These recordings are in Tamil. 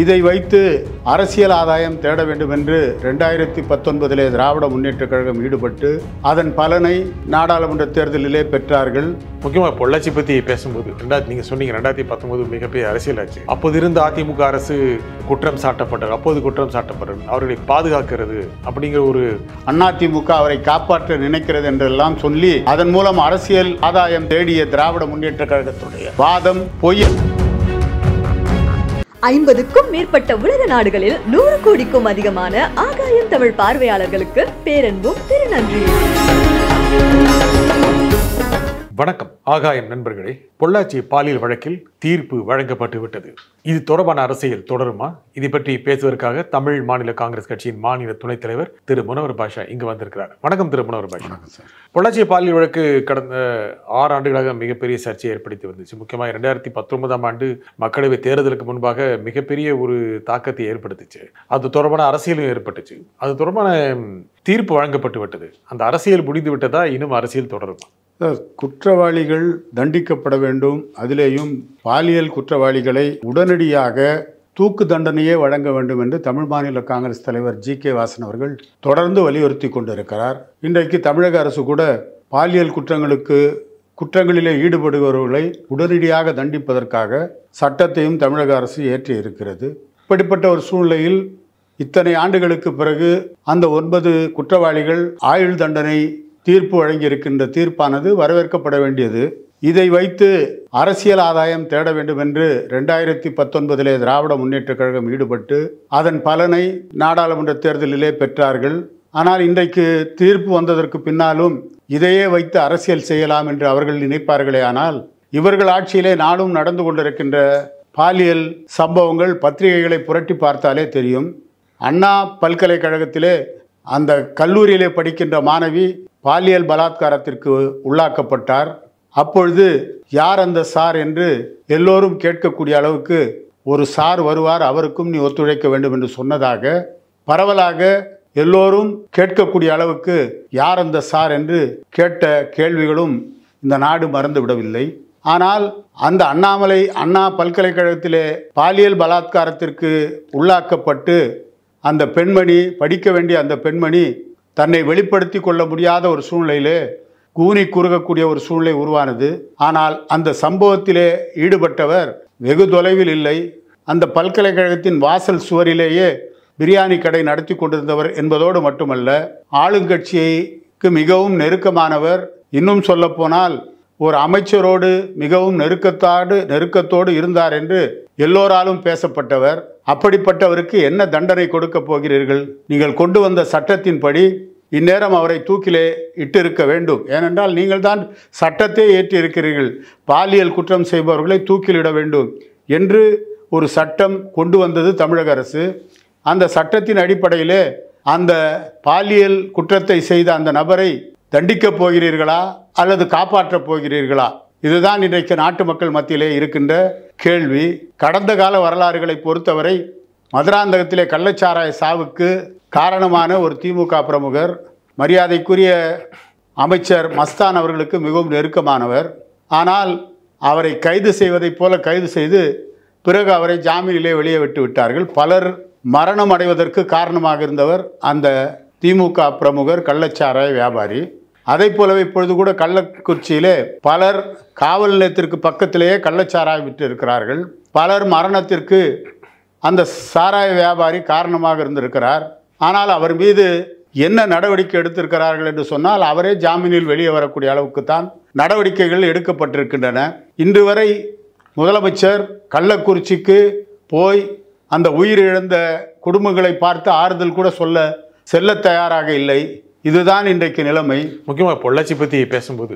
இதை வைத்து அரசியல் ஆதாயம் தேட வேண்டும் என்று 2019 திராவிட முன்னேற்றக் கழகம் ஈடுபட்டு அதன் பலனை நாடாளுமன்ற தேர்தலிலே பெற்றார்கள். முக்கியமாக பொள்ளாச்சி பற்றி பேசும்போது நீங்கள் சொன்னீங்க 2019 மிகப்பெரிய அரசியல் ஆச்சு. அப்போது இருந்த அதிமுக அரசு குற்றம் சாட்டப்பட்டது. அவர்களை பாதுகாக்கிறது அப்படிங்கிற ஒரு அதிமுக அவரை காப்பாற்ற நினைக்கிறது என்றெல்லாம் சொல்லி அதன் மூலம் அரசியல் ஆதாயம் தேடிய திராவிட முன்னேற்றக் கழகத்துடைய வாதம் பொய். 50க்கும் மேற்பட்ட உலக நாடுகளில் 100 கோடிக்கும் அதிகமான ஆகாயம் தமிழ் பார்வையாளர்களுக்கு பேரன்பும் திருநன்றி. வணக்கம் ஆகாயம் நண்பர்களே. பொள்ளாச்சி பாலியல் வழக்கில் தீர்ப்பு வழங்கப்பட்டு விட்டது. இது தொடர்பான அரசியல் தொடருமா? இதை பற்றி பேசுவதற்காக தமிழ் மாநில காங்கிரஸ் கட்சியின் மாநில துணைத் தலைவர் திரு முனவர் பாஷா இங்கு வந்திருக்கிறார். வணக்கம் திரு முனவர் பாஷா. பொள்ளாச்சி பாலியல் வழக்கு கடந்த 6 ஆண்டுகளாக மிகப்பெரிய சர்ச்சையை ஏற்படுத்தி வந்துச்சு. முக்கியமாக 2019 ஆண்டு மக்களவை தேர்தலுக்கு முன்பாக மிகப்பெரிய ஒரு தாக்கத்தை ஏற்படுத்திச்சு. அது தொடர்பான அரசியலும் ஏற்பட்டுச்சு. அது தொடர்பான தீர்ப்பு வழங்கப்பட்டு விட்டது. அந்த அரசியல் முடிந்து விட்டதா? இன்னும் அரசியல் தொடருமா? குற்றவாளிகள் தண்டிக்கப்பட வேண்டும். அதிலேயும் பாலியல் குற்றவாளிகளை உடனடியாக தூக்கு தண்டனையே வழங்க வேண்டும் என்று தமிழ் மாநில காங்கிரஸ் தலைவர் ஜி.கே. வாசன் அவர்கள் தொடர்ந்து வலியுறுத்தி கொண்டிருக்கிறார். இன்றைக்கு தமிழக அரசு கூட பாலியல் குற்றங்களிலே ஈடுபடுபவர்களை உடனடியாக தண்டிப்பதற்காக சட்டத்தையும் தமிழக அரசு ஏற்றி இருக்கிறது. இப்படிப்பட்ட ஒரு சூழ்நிலையில் இத்தனை ஆண்டுகளுக்கு பிறகு அந்த 9 குற்றவாளிகள் ஆயுள் தண்டனை தீர்ப்பு வழங்கியிருக்கின்ற தீர்ப்பானது வரவேற்கப்பட வேண்டியது. இதை வைத்து அரசியல் ஆதாயம் தேட வேண்டும் என்று 2019 திராவிட முன்னேற்றக் கழகம் ஈடுபட்டு அதன் பலனை நாடாளுமன்ற தேர்தலிலே பெற்றார்கள். ஆனால் இன்றைக்கு தீர்ப்பு வந்ததற்கு பின்னாலும் இதையே வைத்து அரசியல் செய்யலாம் என்று அவர்கள் நினைப்பார்களே. ஆனால் இவர்கள் ஆட்சியிலே நாடும் நடந்து கொண்டிருக்கின்ற பாலியல் சம்பவங்கள் பத்திரிகைகளை புரட்டி பார்த்தாலே தெரியும். அண்ணா பல்கலைக்கழகத்திலே அந்த கல்லூரியிலே படிக்கின்ற மாணவி பாலியல் பலாத்காரத்திற்கு உள்ளாக்கப்பட்டார். அப்பொழுது யார் அந்த சார் என்று எல்லோரும் கேட்கக்கூடிய அளவுக்கு ஒரு சார் வருவார், அவருக்கும் நீ ஒத்துழைக்க வேண்டும் என்று சொன்னதாக பரவலாக எல்லோரும் கேட்கக்கூடிய அளவுக்கு யார் அந்த சார் என்று கேட்ட கேள்விகளும் இந்த நாடு மறந்து விடவில்லை. ஆனால் அந்த அண்ணா பல்கலைக்கழகத்திலே பாலியல் பலாத்காரத்திற்கு உள்ளாக்கப்பட்டு அந்த பெண்மணி படிக்க வேண்டிய அந்த பெண்மணி தன்னை வெளிப்படுத்தி கொள்ள முடியாத ஒரு சூழ்நிலையிலே கூனி குறுகக்கூடிய ஒரு சூழ்நிலை உருவானது. ஆனால் அந்த சம்பவத்திலே ஈடுபட்டவர் வெகு தொலைவில் இல்லை. அந்த பல்கலைக்கழகத்தின் வாசல் சுவரிலேயே பிரியாணி கடை நடத்தி கொண்டிருந்தவர் என்பதோடு மட்டுமல்ல, ஆளுங்கட்சிக்கு மிகவும் நெருக்கமானவர். இன்னும் சொல்லப்போனால் ஒரு அமைச்சரோடு மிகவும் நெருக்கத்தோடு இருந்தார் என்று எல்லோராலும் பேசப்பட்டவர். அப்படிப்பட்டவருக்கு என்ன தண்டனை கொடுக்க போகிறீர்கள்? நீங்கள் கொண்டு வந்த சட்டத்தின்படி இந்நேரம் அவரை தூக்கிலே இட்டிருக்க வேண்டும். ஏனென்றால் நீங்கள் தான் சட்டத்தை ஏற்றி இருக்கிறீர்கள். பாலியல் குற்றம் செய்பவர்களை தூக்கிலிட வேண்டும் என்று ஒரு சட்டம் கொண்டு வந்தது தமிழக அரசு. அந்த சட்டத்தின் அடிப்படையிலே அந்த பாலியல் குற்றத்தை செய்த அந்த நபரை தண்டிக்கப் போகிறீர்களா அல்லது காப்பாற்றப் போகிறீர்களா? இதுதான் இன்றைக்கு நாட்டு மக்கள் மத்தியிலே இருக்கின்ற கேள்வி. கடந்த கால வரலாறுகளை பொறுத்தவரை மதுராந்தகத்திலே கள்ளச்சாராய சாவுக்கு காரணமான ஒரு திமுக பிரமுகர், மரியாதைக்குரிய அமைச்சர் மஸ்தான் அவர்களுக்கு மிகவும் நெருக்கமானவர். ஆனால் அவரை கைது செய்வதைப் போல கைது செய்து பிறகு அவரை ஜாமீனிலே வெளியே விட்டு விட்டார்கள். பலர் மரணம் அடைவதற்கு காரணமாக இருந்தவர் அந்த திமுக பிரமுகர், கள்ளச்சாராய வியாபாரி. அதை போலவே இப்பொழுது கூட கள்ளக்குறிச்சியிலே பலர் காவல் நிலையத்திற்கு பக்கத்திலேயே கள்ளச்சாராயம் விட்டு இருக்கிறார்கள். பலர் மரணத்திற்கு அந்த சாராய வியாபாரி காரணமாக இருந்திருக்கிறார். ஆனால் அவர் மீது என்ன நடவடிக்கை எடுத்திருக்கிறார்கள் என்று சொன்னால் அவரே ஜாமீனில் வெளியே வரக்கூடிய அளவுக்கு தான் நடவடிக்கைகள் எடுக்கப்பட்டிருக்கின்றன. இன்று வரை முதலமைச்சர் கள்ளக்குறிச்சிக்கு போய் அந்த உயிரிழந்த குடும்பங்களை பார்த்து ஆறுதல் கூட செல்ல தயாராக இல்லை. இதுதான் இன்றைக்கு நிலைமை. முக்கியமாக பொள்ளாச்சி பற்றி பேசும்போது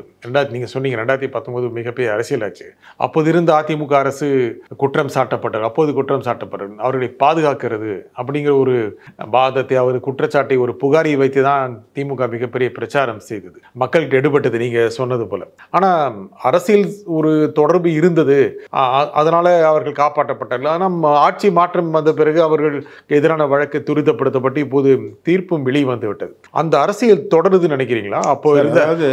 நீங்கள் சொன்னீங்க 2019 மிகப்பெரிய அரசியல் ஆச்சு. அப்போது இருந்த அதிமுக அரசு குற்றம் சாட்டப்பட்டது. அவர்களை பாதுகாக்கிறது அப்படிங்கிற ஒரு வாதத்தை, அவர் குற்றச்சாட்டை, ஒரு புகாரை வைத்து தான் திமுக மிகப்பெரிய பிரச்சாரம் செய்தது. மக்கள்கிட்ட எடுபட்டது நீங்கள் சொன்னது போல. ஆனால் அரசியல் ஒரு தொடர்பு இருந்தது, அதனால அவர்கள் காப்பாற்றப்பட்டார்கள். ஆனால் ஆட்சி மாற்றம் வந்த பிறகு அவர்களுக்கு எதிரான வழக்கு துரிதப்படுத்தப்பட்டு இப்போது தீர்ப்பும் வெளிவந்து விட்டது. அந்த அரசியல் தொடருதுன்னு நினைக்கிறீங்களா? அப்போ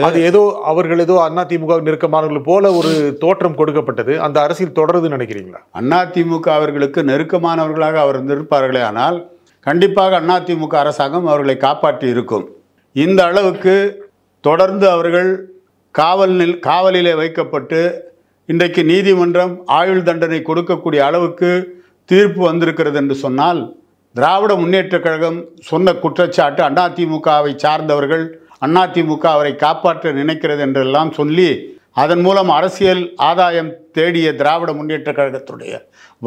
அது ஏதோ அவர்கள் ஏதோ அதிமுக நெருக்கமானவர்கள் போல ஒரு தோற்றம் கொடுக்கப்பட்டது, அந்த அரசியல் தொடருதுன்னு நினைக்கிறீங்களா? அதிமுக அவர்களுக்கு நெருக்கமானவர்களாக அவர் இருப்பார்களே, ஆனால் கண்டிப்பாக அதிமுக அரசாங்கம் அவர்களை காப்பாற்றி இருக்கும். இந்த அளவுக்கு தொடர்ந்து அவர்கள் காவலிலே வைக்கப்பட்டு இன்றைக்கு நீதிமன்றம் ஆயுள் தண்டனை கொடுக்கக்கூடிய அளவுக்கு தீர்ப்பு வந்திருக்கிறது என்று சொன்னால், திராவிட முன்னேற்றக் கழகம் சொன்ன குற்றச்சாட்டு அதிமுகவை சார்ந்தவர்கள் அதிமுக அவரை காப்பாற்ற நினைக்கிறது என்றெல்லாம் சொல்லி அதன் மூலம் அரசியல் ஆதாயம் தேடிய திராவிட முன்னேற்றக் கழகத்துடைய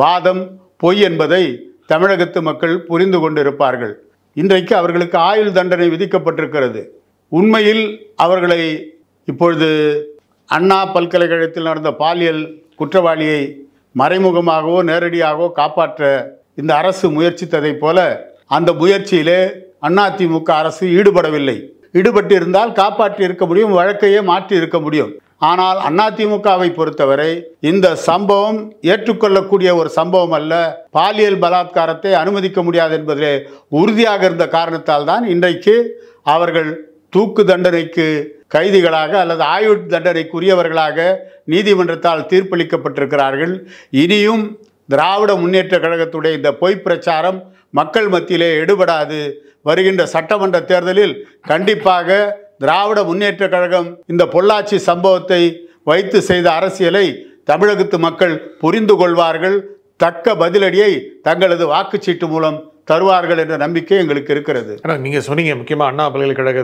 வாதம் பொய் என்பதை தமிழகத்து மக்கள் புரிந்து கொண்டிருப்பார்கள். இன்றைக்கு அவர்களுக்கு ஆயுள் தண்டனை விதிக்கப்பட்டிருக்கிறது. உண்மையில் அவர்களை இப்பொழுது அண்ணா பல்கலைக்கழகத்தில் நடந்த பாலியல் குற்றவாளியை மறைமுகமாகவோ நேரடியாகவோ காப்பாற்ற இந்த அரசு முயற்சித்ததைப் போல அந்த முயற்சியிலே அதிமுக அரசு ஈடுபடவில்லை. ஈடுபட்டு இருந்தால் காப்பாற்றி இருக்க முடியும், வழக்கையே மாற்றி இருக்க முடியும். ஆனால் அதிமுகவை பொறுத்தவரை இந்த சம்பவம் ஏற்றுக்கொள்ளக்கூடிய ஒரு சம்பவம் அல்ல, பாலியல் பலாத்காரத்தை அனுமதிக்க முடியாது என்பதிலே உறுதியாக இருந்த காரணத்தால் தான் இன்றைக்கு அவர்கள் தூக்கு தண்டனைக்கு கைதிகளாக அல்லது ஆயுள் தண்டனைக்குரியவர்களாக நீதிமன்றத்தால் தீர்ப்பளிக்கப்பட்டிருக்கிறார்கள். இனியும் திராவிட முன்னேற்ற கழகத்துடைய இந்த பொய் பிரச்சாரம் மக்கள் மத்தியிலே எடுபடாது. வருகின்ற சட்டமன்ற தேர்தலில் கண்டிப்பாக திராவிட முன்னேற்ற கழகம் இந்த பொள்ளாச்சி சம்பவத்தை வைத்து செய்த அரசியலை தமிழகத்து மக்கள் புரிந்து கொள்வார்கள். தக்க பதிலடியை தங்களது வாக்குச்சீட்டு மூலம் தருவார்கள் என்ற நம்பிக்கை எங்களுக்கு இருக்கிறது. ஆனால் நீங்கள் சொன்னீங்க, முக்கியமாக அண்ணா பல்கலைக்கழக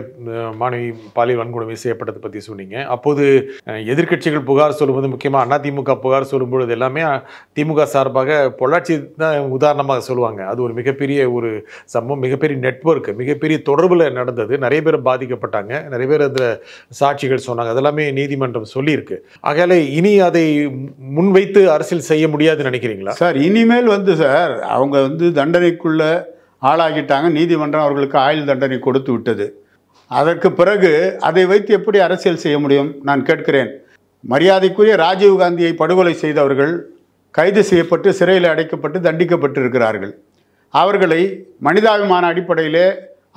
மாணவி பாலியல் வன்கொடுமை செய்யப்பட்டதை பற்றி சொன்னீங்க. அப்போது எதிர்க்கட்சிகள் புகார் சொல்லும்போது, முக்கியமாக அதிமுக புகார் சொல்லும்பொழுது எல்லாமே திமுக சார்பாக பொள்ளாச்சி தான் உதாரணமாக சொல்லுவாங்க. அது ஒரு மிகப்பெரிய ஒரு சம்பவம், மிகப்பெரிய நெட்வொர்க், மிகப்பெரிய தொடர்பில் நடந்தது. நிறைய பேர் பாதிக்கப்பட்டாங்க, நிறைய பேர் அதில் சாட்சிகள் சொன்னாங்க. அதெல்லாமே நீதிமன்றம் சொல்லியிருக்கு. ஆகையால இனி அதை முன்வைத்து அரசியல் செய்ய முடியாதுன்னு நினைக்கிறீங்களா? சார், இனிமேல் சார் அவங்க தண்டனைக்குள்ள ஆளாகிட்டாங்க. நீதிமன்றம் அவர்களுக்கு ஆயுள் தண்டனை கொடுத்து விட்டது. அதற்கு பிறகு அதை வைத்து எப்படி அரசியல் செய்ய முடியும்? நான் கேட்கிறேன். மரியாதைக்குரிய ராஜீவ்காந்தியை படுகொலை செய்தவர்கள் கைது செய்யப்பட்டு சிறையில் அடைக்கப்பட்டு தண்டிக்கப்பட்டிருக்கிறார்கள். அவர்களை மனிதாபிமான அடிப்படையிலே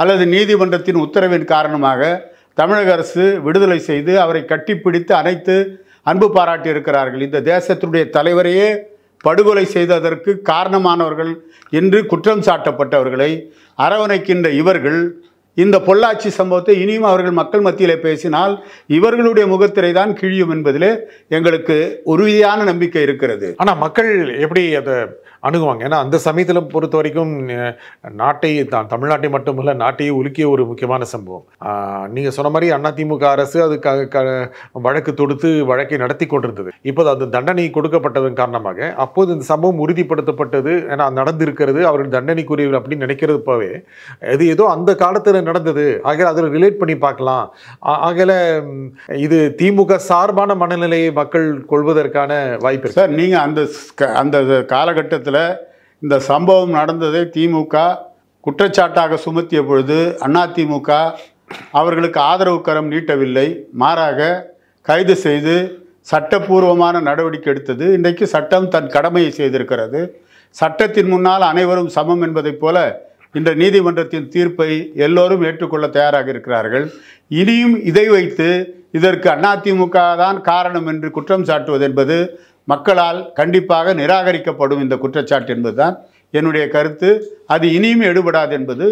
அல்லது நீதிமன்றத்தின் உத்தரவின் காரணமாக தமிழக அரசு விடுதலை செய்து அவரை கட்டிப்பிடித்து அணைத்து அன்பு பாராட்டி இருக்கிறார்கள். இந்த தேசத்தினுடைய தலைவரையே படுகொலை செய்ததற்கு காரணமானவர்கள் என்று குற்றம் சாட்டப்பட்டவர்களை அரவணைக்கின்ற இவர்கள் இந்த பொள்ளாச்சி சம்பவத்தை இனியும் அவர்கள் மக்கள் மத்தியிலே பேசினால் இவர்களுடைய முகத்திரை தான் கிழியும் என்பதிலே எங்களுக்கு உறுதியான நம்பிக்கை இருக்கிறது. ஆனால் மக்கள் எப்படி அதை அணுகுவாங்க? ஏன்னா அந்த சமயத்தில் பொறுத்த வரைக்கும் நாட்டை தமிழ்நாட்டை மட்டுமல்ல நாட்டையே உலுக்கிய ஒரு முக்கியமான சம்பவம். நீங்கள் சொன்ன மாதிரி அதிமுக அரசு அது வழக்கு தொடுத்து வழக்கை நடத்தி கொண்டிருந்தது. இப்போது அந்த தண்டனை கொடுக்கப்பட்டதன் காரணமாக அப்போது இந்த சம்பவம் உறுதிப்படுத்தப்பட்டது. ஏன்னா நடந்திருக்கிறது, அவர்கள் தண்டனைக்குரியவர் அப்படின்னு நினைக்கிறது போவே இது ஏதோ அந்த காலத்தில் நடந்தது. ஆகையால் அதில் ரிலேட் பண்ணி பார்க்கலாம். ஆகையால இது திமுக சார்பான மனநிலையை மக்கள் கொள்வதற்கான வாய்ப்பு. சார், நீங்கள் அந்த காலகட்டத்தில் இந்த சம்பவம் நடந்ததை திமுக குற்றச்சாட்டாக சுமத்திய பொழுது அதிமுக அவர்களுக்கு ஆதரவு கரம் நீட்டவில்லை. மாறாக கைது செய்து சட்டப்பூர்வமான நடவடிக்கை எடுத்தது. இன்றைக்கு சட்டம் தன் கடமையை செய்திருக்கிறது. சட்டத்தின் முன்னால் அனைவரும் சமம் என்பதைப் போல இந்த நீதிமன்றத்தின் தீர்ப்பை எல்லோரும் ஏற்றுக்கொள்ள தயாராக இருக்கிறார்கள். இனியும் இதை வைத்து இதற்கு அதிமுக தான் காரணம் என்று குற்றம் சாட்டுவது என்பது மக்களால் கண்டிப்பாக நிராகரிக்கப்படும். இந்த குற்றச்சாட்டு என்பதுதான் என்னுடைய கருத்து. அது இனியும் எடுபடாது என்பது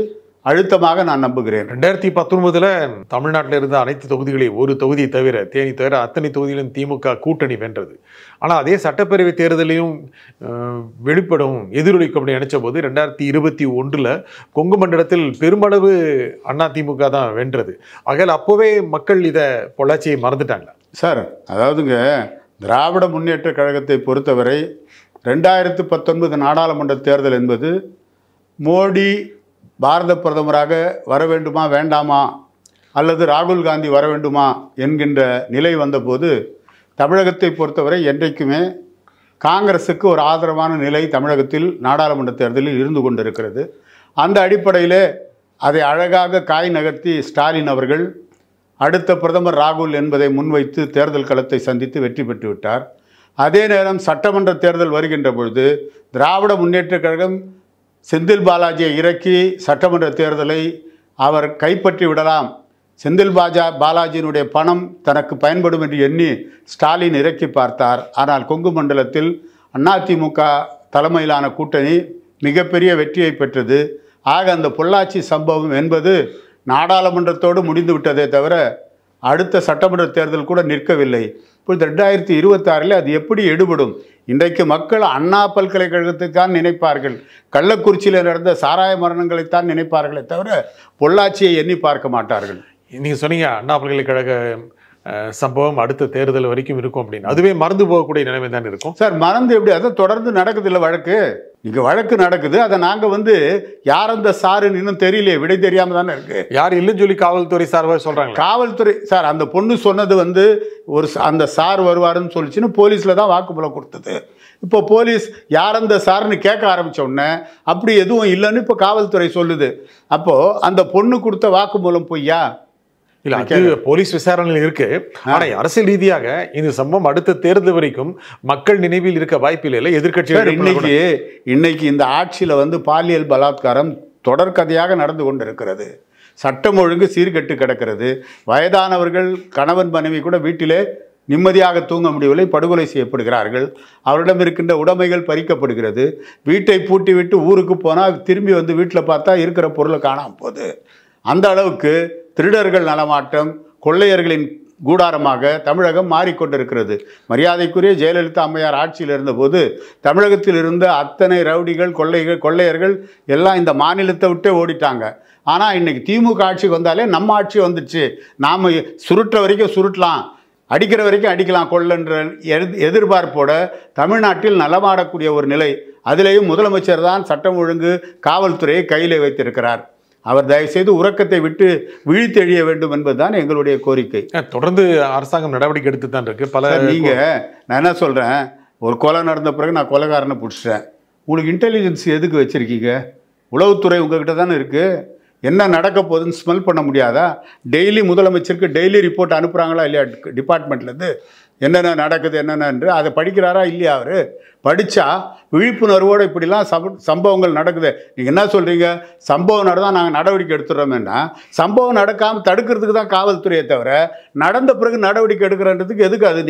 அழுத்தமாக நான் நம்புகிறேன். 2019 தமிழ்நாட்டில் இருந்த அனைத்து தொகுதிகளையும், ஒரு தொகுதியை தவிர தேனி தவிர அத்தனை தொகுதியிலும் திமுக கூட்டணி வென்றது. ஆனால் அதே சட்டப்பேரவை தேர்தலையும் வெளிப்படும் எதிரொலிக்கும் அப்படின்னு நினைச்ச போது 2021 கொங்கு மண்டலத்தில் பெருமளவு அதிமுக தான் வென்றது. ஆகையால் அப்போவே மக்கள் இதை பொள்ளாச்சியை மறந்துட்டாங்க. சார், அதாவதுங்க, திராவிட முன்னேற்ற கழகத்தை பொறுத்தவரை 2019 நாடாளுமன்ற தேர்தல் என்பது மோடி பாரத பிரதமராக வர வேண்டுமா வேண்டாமா அல்லது ராகுல் காந்தி வர வேண்டுமா என்கின்ற நிலை வந்தபோது தமிழகத்தை பொறுத்தவரை என்றைக்குமே காங்கிரஸுக்கு ஒரு ஆதரவான நிலை தமிழகத்தில் நாடாளுமன்ற தேர்தலில் இருந்து கொண்டிருக்கிறது. அந்த அடிப்படையில் அதை அழகாக காய் நகர்த்தி ஸ்டாலின் அவர்கள் அடுத்த பிரதமர் ராகுல் என்பதை முன்வைத்து தேர்தல் களத்தை சந்தித்து வெற்றி பெற்று விட்டார். அதே நேரம் சட்டமன்ற தேர்தல் வருகின்ற பொழுது திராவிட முன்னேற்ற கழகம் செந்தில் பாலாஜியை இறக்கி சட்டமன்ற தேர்தலை அவர் கைப்பற்றி விடலாம் செந்தில் பாலாஜியினுடைய பணம் தனக்கு பயன்படும் என்று எண்ணி ஸ்டாலின் இறக்கி பார்த்தார். ஆனால் கொங்கு மண்டலத்தில் அதிமுக தலைமையிலான கூட்டணி மிகப்பெரிய வெற்றியை பெற்றது. ஆக அந்த பொள்ளாச்சி சம்பவம் என்பது நாடாளுமன்றத்தோடு முடிந்து விட்டதே தவிர அடுத்த சட்டமன்ற தேர்தல் கூட நிற்கவில்லை. இப்போ 2026 அது எப்படி எடுபடும்? இன்றைக்கு மக்கள் அண்ணா பல்கலைக்கழகத்தை தான் நினைப்பார்கள், கள்ளக்குறிச்சியில் நடந்த சாராய மரணங்களைத்தான் நினைப்பார்களே தவிர பொள்ளாச்சியை எண்ணி பார்க்க மாட்டார்கள். நீங்கள் சொன்னீங்க அண்ணா பல்கலைக்கழக சம்பவம் அடுத்த தேர்தல் வரைக்கும் இருக்கும் அப்படின்னு. அதுவே மறந்து போகக்கூடிய நிலைமை தான் இருக்கும் சார். மறந்து எப்படி? அதை தொடர்ந்து நடக்குது இல்லை வழக்கு. இங்கே வழக்கு நடக்குது. அதை நாங்கள் யார் அந்த சாருன்னு இன்னும் தெரியலையே, விடை தெரியாமல் தானே இருக்கு. யார் இல்லைன்னு சொல்லி காவல்துறை சார்பாக சொல்கிறாங்க. காவல்துறை சார் அந்த பொண்ணு சொன்னது ஒரு அந்த சார் வருவாருன்னு சொல்லிச்சுன்னு போலீஸில் தான் வாக்குமூலம் கொடுத்தது. இப்போ போலீஸ் யார் அந்த சார்னு கேட்க ஆரம்பித்த உடனே அப்படி எதுவும் இல்லைன்னு இப்போ காவல்துறை சொல்லுது. அப்போது அந்த பொண்ணு கொடுத்த வாக்குமூலம் பொய்யா? இல்ல, அது போலீஸ் விசாரணையில் இருக்கு. ஆனா அரசியல் ரீதியாக இந்த சம்பவம் அடுத்த தேர்தல் வரைக்கும் மக்கள் நினைவில் இருக்க வாய்ப்பில்லை. எதிர்கட்சிகள் இன்னைக்கு இந்த ஆட்சியில பாலியல் பலாத்காரம் தொடர்கதையாக நடந்து கொண்டிருக்கிறது. சட்டம் ஒழுங்கு சீர்கெட்டு கிடக்கிறது. வயதானவர்கள் கணவன் மனைவி கூட வீட்டிலே நிம்மதியாக தூங்க முடியவில்லை, படுகொலை செய்யப்படுகிறார்கள். அவரிடம் இருக்கின்ற உடைமைகள் பறிக்கப்படுகிறது. வீட்டை பூட்டி விட்டு ஊருக்கு போனால் திரும்பி வீட்டில் பார்த்தா இருக்கிற பொருளை காணாமல் போகுது. அந்த அளவுக்கு திருடர்கள் நடமாட்டம், கொள்ளையர்களின் கூடாரமாக தமிழகம் மாறிக்கொண்டிருக்கிறது. மரியாதைக்குரிய ஜெயலலிதா அம்மையார் ஆட்சியில் இருந்தபோது தமிழகத்தில் இருந்த அத்தனை ரவுடிகள் கொள்ளையர்கள் எல்லாம் இந்த மாநிலத்தை விட்டே ஓடிட்டாங்க. ஆனால் இன்னைக்கு திமுக ஆட்சிக்கு வந்தாலே நம்ம ஆட்சி வந்துடுச்சு, நாம் சுருட்ட வரைக்கும் சுருட்டலாம், அடிக்கிற வரைக்கும் அடிக்கலாம் கொள்ளன்ற எதிர்பார்ப்போட தமிழ்நாட்டில் நலமாடக்கூடிய ஒரு நிலை. அதிலேயும் முதலமைச்சர் தான் சட்டம் ஒழுங்கு காவல்துறையை கையில் வைத்திருக்கிறார். அவர் தயவுசெய்து உறக்கத்தை விட்டு விழித்தெழிய வேண்டும் என்பதுதான் எங்களுடைய கோரிக்கை. தொடர்ந்து அரசாங்கம் நடவடிக்கை எடுத்து தான் இருக்கு. நான் என்ன சொல்கிறேன், ஒரு கொலை நடந்த பிறகு நான் கொலைகாரனை பிடிச்சிட்டேன். உங்களுக்கு இன்டெலிஜென்ஸ் எதுக்கு வச்சுருக்கீங்க? உளவுத்துறை உங்ககிட்ட தானே இருக்குது. என்ன நடக்க போகுதுன்னு ஸ்மெல் பண்ண முடியாதா? டெய்லி முதலமைச்சருக்கு டெய்லி ரிப்போர்ட் அனுப்புகிறாங்களா இல்லையா டிபார்ட்மெண்ட்லேருந்து? என்னென்ன நடக்குது என்னென்னு அதை படிக்கிறாரா இல்லையா? அவர் படித்தா விழிப்புணர்வோடு இப்படிலாம் சம்பவங்கள் நடக்குது. நீங்கள் என்ன சொல்கிறீங்க? சம்பவம் நடந்தால் நாங்கள் நடவடிக்கை எடுத்துடுறோமேன்னா சம்பவம் நடக்காமல் தடுக்கிறதுக்கு தான் காவல்துறையை தவிர நடந்த பிறகு நடவடிக்கை எடுக்கிறன்றதுக்கு எதுக்கு அது?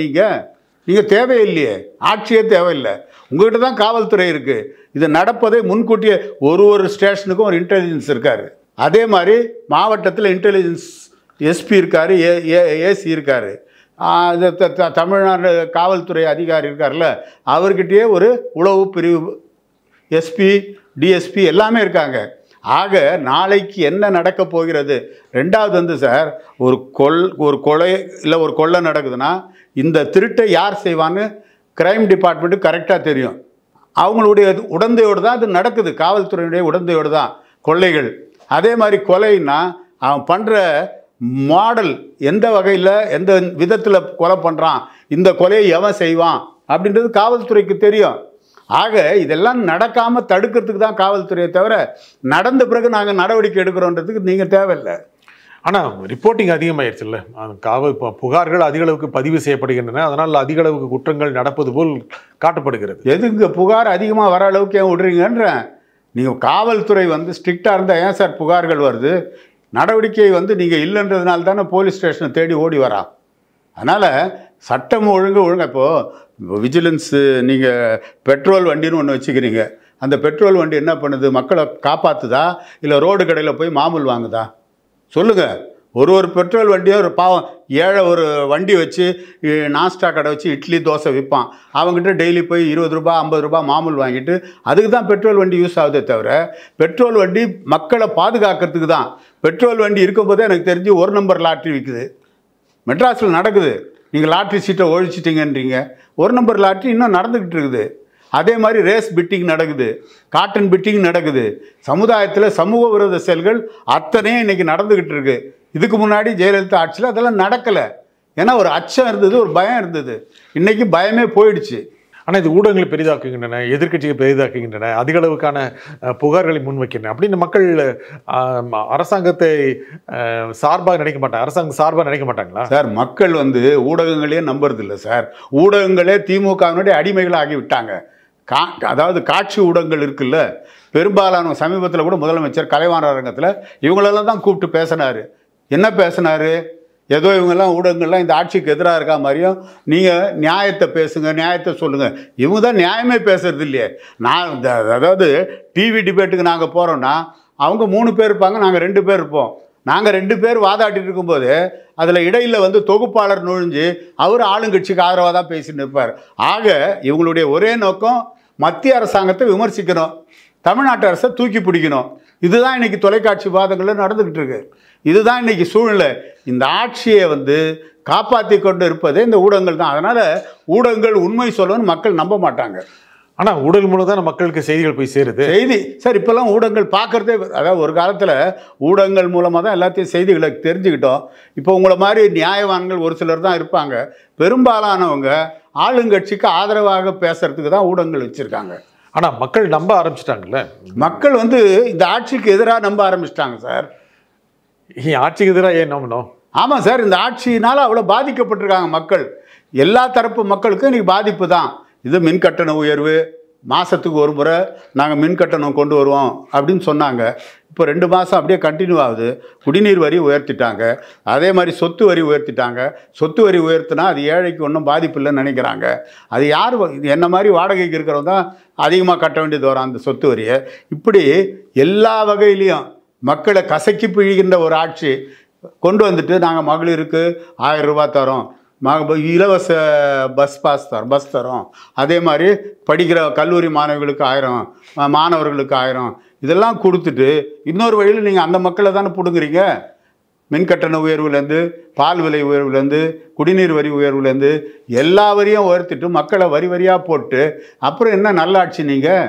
நீங்கள் தேவையில்லையே, ஆட்சியே தேவையில்லை. உங்கள்கிட்ட தான் காவல்துறை இருக்குது. இது நடப்பதை முன்கூட்டியே ஒரு ஸ்டேஷனுக்கும் ஒரு இன்டெலிஜென்ஸ் இருக்கார். அதே மாதிரி மாவட்டத்தில் இன்டெலிஜென்ஸ் எஸ்பி இருக்கார், ஏசி இருக்கார், தமிழ்நாடு காவல்துறை அதிகாரி இருக்கார்ல அவர்கிட்டயே ஒரு உளவு பிரிவு எஸ்பி டிஎஸ்பி எல்லாமே இருக்காங்க. ஆக நாளைக்கு என்ன நடக்க போகிறது? ரெண்டாவது சார், ஒரு கொலை இல்லை ஒரு கொள்ளை நடக்குதுன்னா இந்த திருட்டை யார் செய்வான்னு கிரைம் டிபார்ட்மெண்ட்டு கரெக்டாக தெரியும். அவங்களுடைய உடந்தையோடு தான் இது நடக்குது, காவல்துறையினுடைய உடந்தையோடு தான் கொள்ளைகள். அதே மாதிரி கொலைன்னா அவன் பண்ணுற மாடல் எந்த வகையில் எந்த விதத்தில் கொலை பண்ணுறான், இந்த கொலையை எவன் செய்வான் அப்படின்றது காவல்துறைக்கு தெரியும். ஆக இதெல்லாம் நடக்காமல் தடுக்கிறதுக்கு தான் காவல்துறையை தவிர நடந்த பிறகு நாங்கள் நடவடிக்கை எடுக்கிறோன்றதுக்கு நீங்கள் தேவையில்லை. ஆனால் ரிப்போர்ட்டிங் அதிகமாகிடுச்சு இல்லை, புகார்கள் அதிக அளவுக்கு பதிவு செய்யப்படுகின்றன. அதனால் அதிக அளவுக்கு குற்றங்கள் நடப்பது போல் காட்டப்படுகிறது. எதுங்க புகார் அதிகமாக வர அளவுக்கு ஏன் விடுறீங்கன்றேன். நீங்கள் காவல்துறை ஸ்ட்ரிக்டாக இருந்தால் ஏன் சார் புகார்கள் வருது? நடவடிக்கை நீங்கள் இல்லைன்றதுனால தானே போலீஸ் ஸ்டேஷனை தேடி ஓடி வரா. அதனால் சட்டம் ஒழுங்காக இப்போது விஜிலன்ஸு நீங்கள் பெட்ரோல் வண்டின்னு ஒன்று வச்சுக்கிறீங்க. அந்த பெட்ரோல் வண்டி என்ன பண்ணுது? மக்களை காப்பாற்றுதா இல்லை ரோடு கடையில் போய் மாமூல் வாங்குதா? சொல்லுங்கள். ஒரு பெட்ரோல் வண்டியோ ஒரு பாவம் ஏழை ஒரு வண்டி வச்சு நாஸ்டா கடை வச்சு இட்லி தோசை விற்பான். அவங்ககிட்ட டெய்லி போய் 20 ரூபா 50 ரூபா மாமூல் வாங்கிட்டு அதுக்கு தான் பெட்ரோல் வண்டி யூஸ் ஆகுதே தவிர பெட்ரோல் வண்டி மக்களை பாதுகாக்கிறதுக்கு தான். பெட்ரோல் வண்டி இருக்கும்போதே எனக்கு தெரிஞ்சு 1 நம்பர் லாட்ரி விற்குது, மெட்ராஸில் நடக்குது. நீங்கள் லாட்ரி சீட்டை ஒழிச்சிட்டிங்கன்றீங்க, 1 நம்பர் லாட்ரி இன்னும் நடந்துக்கிட்டு இருக்குது. அதே மாதிரி ரேஸ் பிட்டிங் நடக்குது, காட்டன் பிட்டிங் நடக்குது. சமுதாயத்தில் சமூக விரோத செயல்கள் அத்தனையும் இன்றைக்கி நடந்துக்கிட்டு இருக்கு. இதுக்கு முன்னாடி ஜெயலலிதா ஆட்சியில் அதெல்லாம் நடக்கலை. ஏன்னா ஒரு அச்சம் இருந்தது, ஒரு பயம் இருந்தது. இன்றைக்கி பயமே போயிடுச்சு. ஆனால் இது ஊடகங்களை பெரிதாக்குகின்றன, எதிர்க்கட்சியை பெரிதாக்குகின்றன, அதிக அளவுக்கான புகார்களை முன்வைக்கின்றன அப்படின்னு மக்கள் அரசாங்கத்தை சார்பாக நினைக்க மாட்டாங்க. அரசாங்கம் சார்பாக நினைக்க மாட்டாங்களா சார்? மக்கள் ஊடகங்களே நம்புறதில்லை சார். ஊடகங்களே திமுகவினுடைய அடிமைகள் ஆகிவிட்டாங்க. அதாவது காட்சி ஊடகங்கள் இருக்குல்ல, பெரும்பாலான சமீபத்தில் கூட முதலமைச்சர் கலைவாணர் அரங்கத்தில் இவங்களெல்லாம் தான் கூப்பிட்டு பேசினார். என்ன பேசினாரு? ஏதோ இவங்கெல்லாம் ஊடகங்கள்லாம் இந்த ஆட்சிக்கு எதிராக இருக்கா மாதிரியும் நீங்கள் நியாயத்தை பேசுங்க, நியாயத்தை சொல்லுங்கள். இவங்க தான் நியாயமே பேசுறது இல்லையே. அதாவது டிவி டிபேட்டுக்கு நாங்கள் போகிறோன்னா அவங்க 3 பேர் இருப்பாங்க, நாங்கள் 2 பேர் இருப்போம். நாங்கள் 2 பேர் வாதாட்டிட்டு இருக்கும்போது அதில் இடையில் வந்து தொகுப்பாளர் நுழைஞ்சு அவர் ஆளுங்கட்சிக்கு ஆதரவாக தான் பேசிட்டு இருப்பார். ஆக இவங்களுடைய ஒரே நோக்கம் மத்திய அரசாங்கத்தை விமர்சிக்கணும், தமிழ்நாட்டு அரசை தூக்கி பிடிக்கணும். இதுதான் இன்னைக்கு தொலைக்காட்சி விவாதங்களில் நடந்துக்கிட்டு இருக்கு. இதுதான் இன்னைக்கு சூழ்நிலை. இந்த ஆட்சியை வந்து காப்பாற்றி கொண்டு இருப்பதே இந்த ஊடகங்கள் தான். அதனால் ஊடகங்கள் உண்மை சொல்லணும்னு மக்கள் நம்ப மாட்டாங்க. ஆனால் ஊடகம் மூலம் தான் மக்களுக்கு செய்திகள் போய் சேருது. செய்தி சார் இப்போல்லாம் ஊடகங்கள் பார்க்குறதே, அதாவது ஒரு காலத்தில் ஊடகங்கள் மூலமாக தான் எல்லாத்தையும் செய்திகளை தெரிஞ்சுக்கிட்டோம். இப்போ உங்களை மாதிரி நியாயவான்கள் ஒரு சிலர் தான் இருப்பாங்க. பெரும்பாலானவங்க ஆளுங்கட்சிக்கு ஆதரவாக பேசுறதுக்கு தான் ஊடகங்கள் வச்சுருக்காங்க. ஆனால் மக்கள் நம்ப ஆரம்பிச்சிட்டாங்கல்ல. மக்கள் வந்து இந்த ஆட்சிக்கு எதிராக நம்ப ஆரம்பிச்சிட்டாங்க சார். ஆட்சிக்கு எதிராக ஏன் நம்பணும்? ஆமாம் சார், இந்த ஆட்சியினால் அவ்வளோ பாதிக்கப்பட்டிருக்காங்க மக்கள். எல்லா தரப்பு மக்களுக்கும் இன்றைக்கி பாதிப்பு தான். இது மின்கட்டண உயர்வு, மாதத்துக்கு ஒரு முறை நாங்கள் மின்கட்டணம் கொண்டு வருவோம் அப்படின்னு சொன்னாங்க. இப்போ 2 மாதம் அப்படியே கண்டினியூ ஆகுது. குடிநீர் வரி உயர்த்திட்டாங்க, அதே மாதிரி சொத்து வரி உயர்த்திட்டாங்க. சொத்து வரி உயர்த்தினா அது ஏழைக்கு ஒன்றும் பாதிப்பு இல்லைன்னு நினைக்கிறாங்க. அது யார், என்ன மாதிரி வாடகைக்கு இருக்கிறவங்க தான் அதிகமாக கட்ட வேண்டியது வரும் அந்த சொத்து வரியை. இப்படி எல்லா வகையிலையும் மக்களை கசக்கி பிழிகின்ற ஒரு ஆட்சி கொண்டு வந்துட்டு நாங்கள் மகளிருக்கு 1000 ரூபா தரோம், இலவச பஸ் தரோம், அதே மாதிரி படிக்கிற கல்லூரி மாணவிகளுக்கு 1000, மாணவர்களுக்கு 1000, இதெல்லாம் கொடுத்துட்டு இன்னொரு வழியில் நீங்கள் அந்த மக்களை தானே பிடுங்குறீங்க. மின்கட்டண உயர்வுலேருந்து, பால் விலை உயர்வுலேருந்து, குடிநீர் வரி உயர்வுலேருந்து எல்லா வரியும் உயர்த்திட்டு மக்களை வரி வரியாக போட்டு அப்புறம் என்ன நல்லாட்சி நீங்கள்?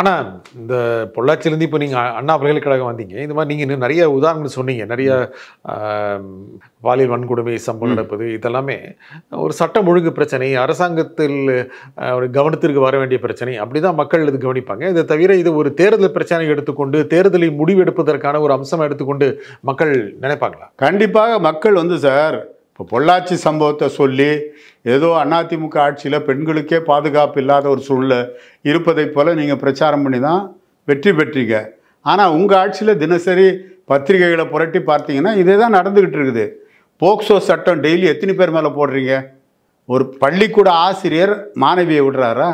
ஆனால் இந்த பொள்ளாச்சியிலேருந்து இப்போ நீங்கள் அண்ணா பல்கலைக்கழகம் வந்தீங்க. இந்த மாதிரி நீங்கள் இன்னும் நிறைய உதாரணங்கள் சொன்னீங்க. நிறைய பாலியல் வன்கொடுமை சம்பவம் நடப்பது, இதெல்லாமே ஒரு சட்டம் ஒழுங்கு பிரச்சனை, அரசாங்கத்தில் ஒரு கவனத்திற்கு வர வேண்டிய பிரச்சனை, அப்படி தான் மக்கள் இது கவனிப்பாங்க. இதை தவிர இது ஒரு தேர்தல் பிரச்சனை எடுத்துக்கொண்டு தேர்தலை முடிவெடுப்பதற்கான ஒரு அம்சமாக எடுத்துக்கொண்டு மக்கள் நினைப்பாங்களா? கண்டிப்பாக மக்கள் வந்து சார், இப்போ பொள்ளாச்சி சம்பவத்தை சொல்லி ஏதோ அதிமுக ஆட்சியில் பெண்களுக்கே பாதுகாப்பு இல்லாத ஒரு சூழ்நிலை இருப்பதை போல் நீங்கள் பிரச்சாரம் பண்ணி தான் வெற்றி பெற்றீங்க. ஆனால் உங்கள் ஆட்சியில் தினசரி பத்திரிகைகளை புரட்டி பார்த்தீங்கன்னா இதே தான் நடந்துக்கிட்டு இருக்குது. போக்சோ சட்டம் டெய்லி எத்தனை பேர் மேலே போடுறீங்க? ஒரு பள்ளிக்கூட ஆசிரியர் மாணவியை விடுறாரா?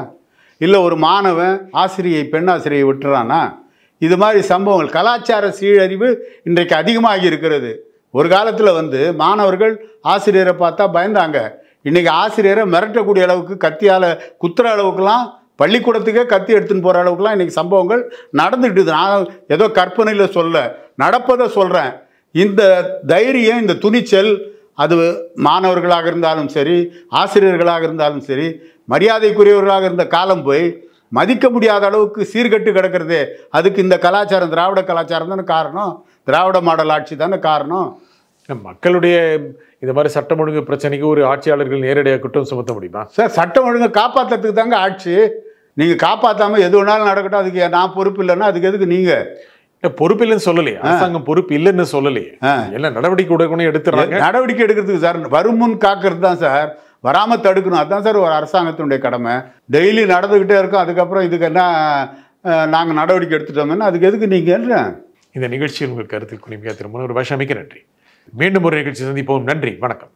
இல்லை ஒரு மாணவன் பெண் ஆசிரியை விட்டுறானா? இது மாதிரி சம்பவங்கள், கலாச்சார சீழறிவு இன்றைக்கு அதிகமாகி இருக்கிறது. ஒரு காலத்தில் வந்து மாணவர்கள் ஆசிரியரை பார்த்தா பயந்தாங்க. இன்றைக்கி ஆசிரியரை மிரட்டக்கூடிய அளவுக்கு, கத்தியால் குத்துற அளவுக்குலாம், பள்ளிக்கூடத்துக்கே கத்தி எடுத்துன்னு போகிற அளவுக்குலாம் இன்றைக்கி சம்பவங்கள் நடந்துக்கிட்டு. நான் ஏதோ கற்பனையில் சொல்ல, நடப்பதை சொல்கிறேன். இந்த தைரியம், இந்த துணிச்சல், அது மாணவர்களாக இருந்தாலும் சரி, ஆசிரியர்களாக இருந்தாலும் சரி, மரியாதைக்குரியவர்களாக இருந்த காலம் போய் மதிக்க முடியாத அளவுக்கு சீர்கட்டு கிடக்கிறதே. அதுக்கு இந்த கலாச்சாரம், திராவிட கலாச்சாரம் தானே காரணம், திராவிட மாடல் ஆட்சி தானே காரணம். மக்களுடைய இந்த மாதிரி சட்டம் ஒழுங்கு பிரச்சனைக்கு ஒரு ஆட்சியாளர்கள் நேரடியாக குற்றம் சுமத்த முடியுமா சார்? சட்டம் ஒழுங்கை காப்பாற்றுறதுக்கு தாங்க ஆட்சி. நீங்கள் காப்பாற்றாமல் எது வேணாலும் நடக்கட்டும், அதுக்கு நான் பொறுப்பு இல்லைன்னா அதுக்கு எதுக்கு நீங்கள் பொறுப்பு இல்லைன்னு சொல்லலையே? அரசாங்கம் பொறுப்பு இல்லைன்னு சொல்லலையே, எல்லாம் நடவடிக்கை எடுத்துறாங்க. நடவடிக்கை எடுக்கிறதுக்கு சார் வருமுன் காக்கிறது தான் சார், வராமல் தடுக்கணும். அதுதான் சார் ஒரு அரசாங்கத்தினுடைய கடமை. டெய்லி நடந்துக்கிட்டே இருக்கும், அதுக்கப்புறம் இதுக்கு என்ன நாங்கள் நடவடிக்கை எடுத்துட்டோம்னா அதுக்கு எதுக்கு நீங்கள்? இந்த நிகழ்ச்சியில் உங்கள் கருத்தில் குனிமையாக திரும்ப ஒரு பாஷா மிக்க நன்றி. மீண்டும் ஒரு நிகழ்ச்சி சந்திப்போம். நன்றி, வணக்கம்.